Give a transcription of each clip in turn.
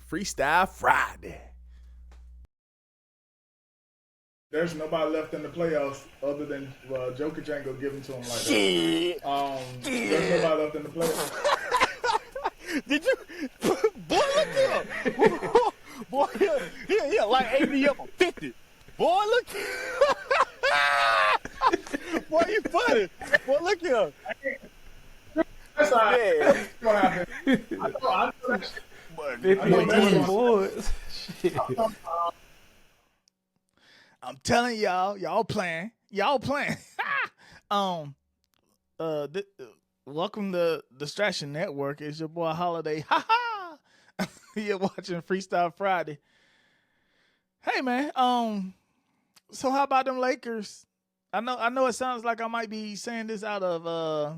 Freestyle Friday. There's nobody left in the playoffs other than Jokic ain't gonna give them to him like Shit. that. There's nobody left in the playoffs. Did you, boy? Look here, boy. He like AD up for 50. Boy, look. Boy, you funny. Boy, look here. That's all right. Yeah. That's what happened. I know that shit. 50 boards. I'm telling y'all playing. Welcome to Distraction Network. It's your boy Holidae. Ha ha. You're watching Freestyle Friday. Hey man, so how about them Lakers? I know it sounds like I might be saying this out of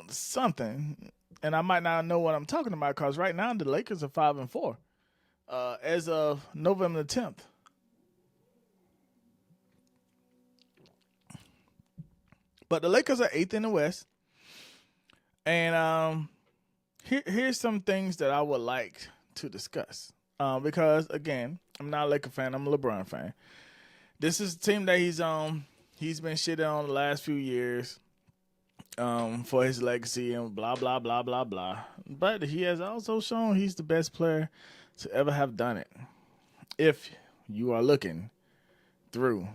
something, and I might not know what I'm talking about because right now the Lakers are 5-4 as of November the 10th. But the Lakers are 8th in the West. And here's some things that I would like to discuss. Because, again, I'm not a Laker fan. I'm a LeBron fan. This is a team that he's been shitting on the last few years for his legacy and blah, blah, blah, blah, blah. But he has also shown he's the best player to ever have done it. If you are looking through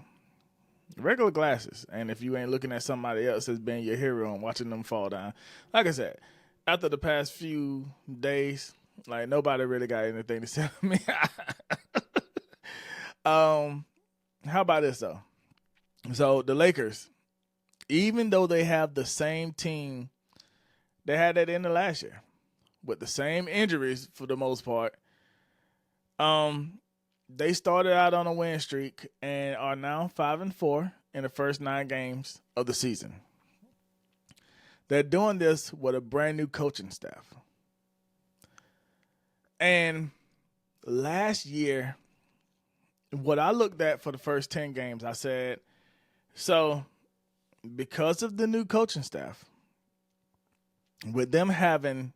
regular glasses, and if you ain't looking at somebody else as being your hero and watching them fall down. Like I said, after the past few days, like nobody really got anything to say to me. How about this though? So the Lakers, even though they have the same team, they had that in the last year with the same injuries for the most part. They started out on a win streak and are now 5-4 in the first 9 games of the season. They're doing this with a brand new coaching staff. And last year, what I looked at for the first 10 games, I said, so because of the new coaching staff, with them having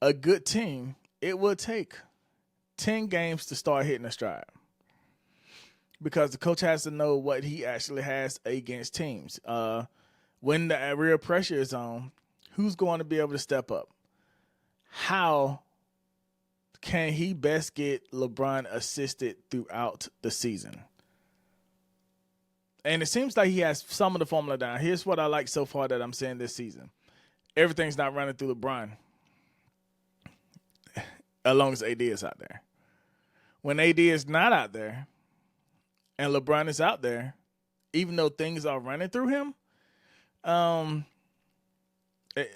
a good team, it will take 10 games to start hitting a stride because the coach has to know what he actually has against teams. When the real pressure is on, who's going to be able to step up? How can he best get LeBron assisted throughout the season? And it seems like he has some of the formula down. Here's what I like so far that I'm seeing this season. Everything's not running through LeBron as long as AD is out there. When AD is not out there and LeBron is out there, even though things are running through him,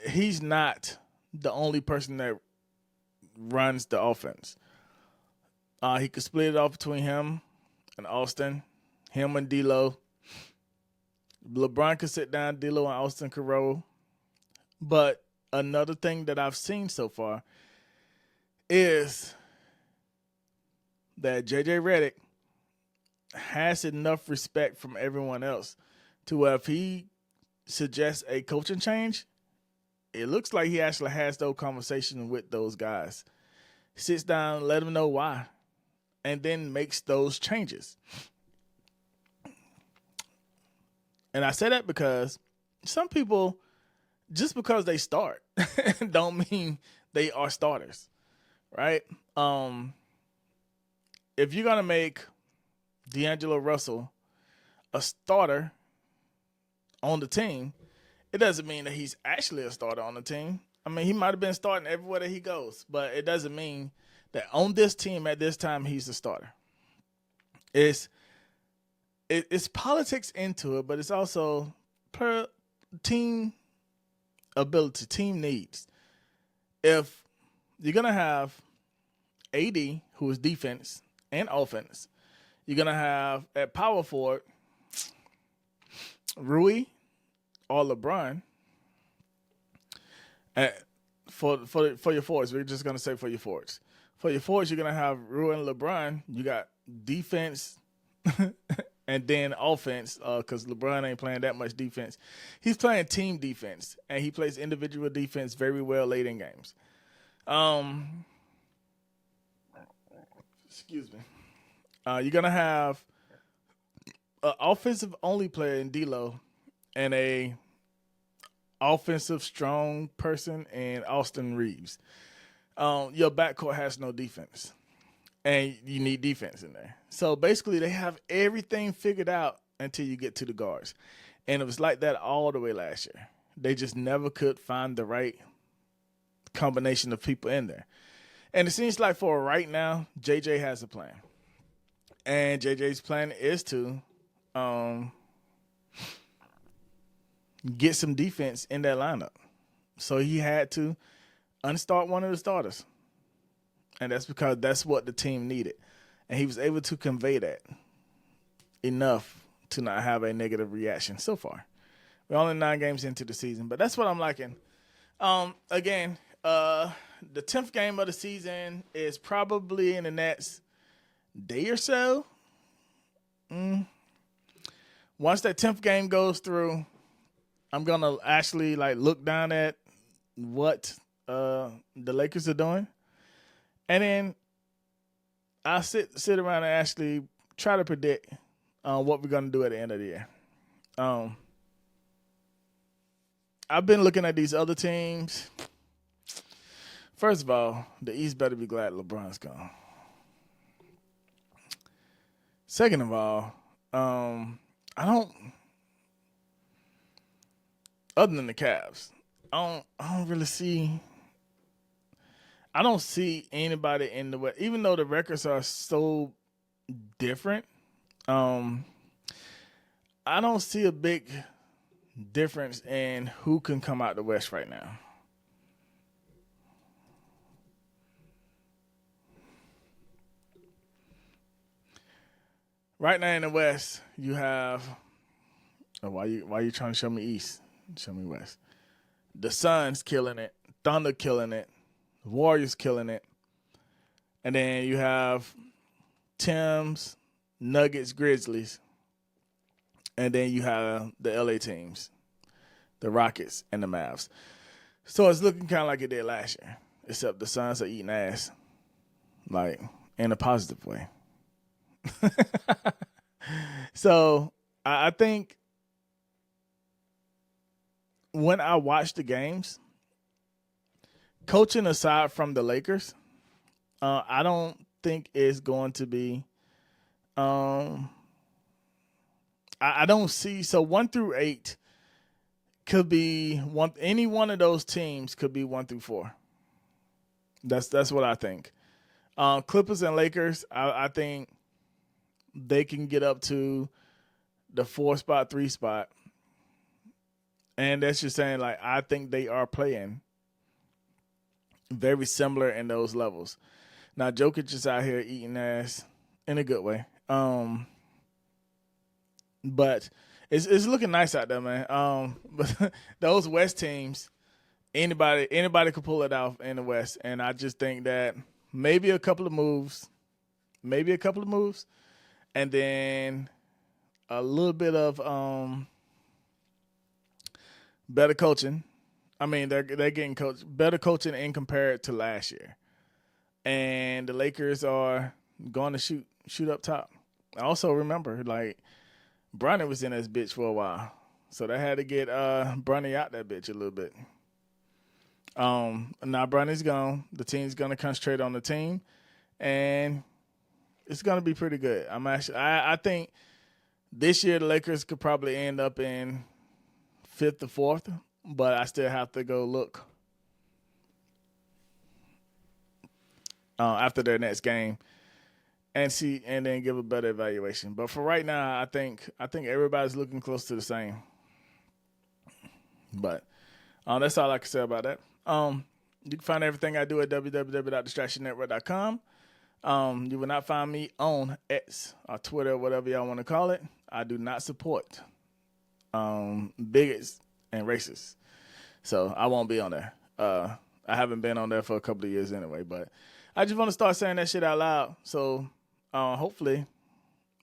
he's not the only person that runs the offense. He could split it off between him and Austin, him and D'Lo. LeBron could sit down, D'Lo and Austin could roll. But another thing that I've seen so far is that JJ Redick has enough respect from everyone else to where if he suggests a coaching change, it looks like he actually has those conversations with those guys. Sits down, let them know why, and then makes those changes. And I say that because some people, just because they start, don't mean they are starters, right? If you're going to make D'Angelo Russell a starter on the team, it doesn't mean that he's actually a starter on the team. I mean, he might have been starting everywhere that he goes, but it doesn't mean that on this team at this time he's the starter. It's politics into it, but it's also per team ability, team needs. If you're going to have AD, who is defense and offense, you're going to have at power forward Rui or LeBron. For your forwards, we're just gonna say for your forwards. For your forwards, you're gonna have Rue and LeBron. You got defense, and then offense. Because LeBron ain't playing that much defense. He's playing team defense, and he plays individual defense very well late in games. Excuse me. You're gonna have an offensive only player in D'Lo, and a offensive strong person in Austin Reeves. Your backcourt has no defense, and you need defense in there. So basically, they have everything figured out until you get to the guards, and it was like that all the way last year. They just never could find the right combination of people in there. And it seems like for right now, JJ has a plan, and JJ's plan is to get some defense in that lineup. So he had to unstart one of the starters. And that's because that's what the team needed. And he was able to convey that enough to not have a negative reaction so far. We're only 9 games into the season, but that's what I'm liking. Again, the 10th game of the season is probably in the next day or so. Once that 10th game goes through, I'm going to actually look down at what the Lakers are doing. And then I'll sit around and actually try to predict what we're going to do at the end of the year. I've been looking at these other teams. First of all, the East better be glad LeBron's gone. Second of all, other than the Cavs, I don't really see. I don't see anybody in the West, even though the records are so different. I don't see a big difference in who can come out the West right now. Right now in the West, you have. Why you trying to show me East? Show me West. The Suns killing it. Thunder killing it. Warriors killing it. And then you have Timbs, Nuggets, Grizzlies. And then you have the LA teams, the Rockets, and the Mavs. So it's looking kind of like it did last year, except the Suns are eating ass, in a positive way. So I think when I watch the games, coaching aside from the Lakers, I don't think it's going to be. I don't see. So 1 through 8 could be one. Any one of those teams could be 1 through 4. That's what I think. Clippers and Lakers, I think they can get up to the 4 spot, 3 spot. And that's just saying, I think they are playing very similar in those levels. Now, Jokic is out here eating ass in a good way. But it's looking nice out there, man. But those West teams, anybody could pull it off in the West. And I just think that maybe a couple of moves, and then a little bit of better coaching. I mean, they're getting better coaching in compared to last year. And the Lakers are going to shoot up top. I also remember, Bronny was in this bitch for a while. So they had to get Bronny out that bitch a little bit. Now Bronny's gone. The team's going to concentrate on the team. And it's going to be pretty good. I think this year the Lakers could probably end up in 5th or 4th, but I still have to go look after their next game and see, and then give a better evaluation. But for right now, I think everybody's looking close to the same. But that's all I can say about that. You can find everything I do at www.distractionnetwork.com. You will not find me on X or Twitter, whatever y'all want to call it. I do not support bigots and racist. So I won't be on there. I haven't been on there for a couple of years anyway, but I just want to start saying that shit out loud. So hopefully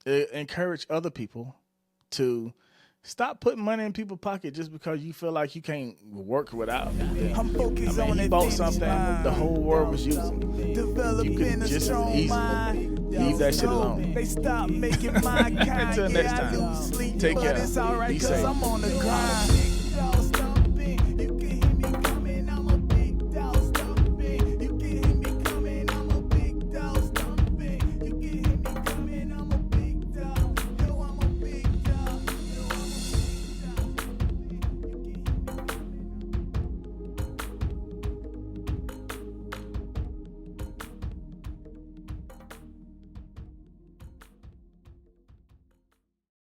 it encourage other people to stop putting money in people's pocket just because you feel like you can't work without it. You bought something the whole world was using. You could just as easily leave that shit alone. Until next time, take care. Be safe.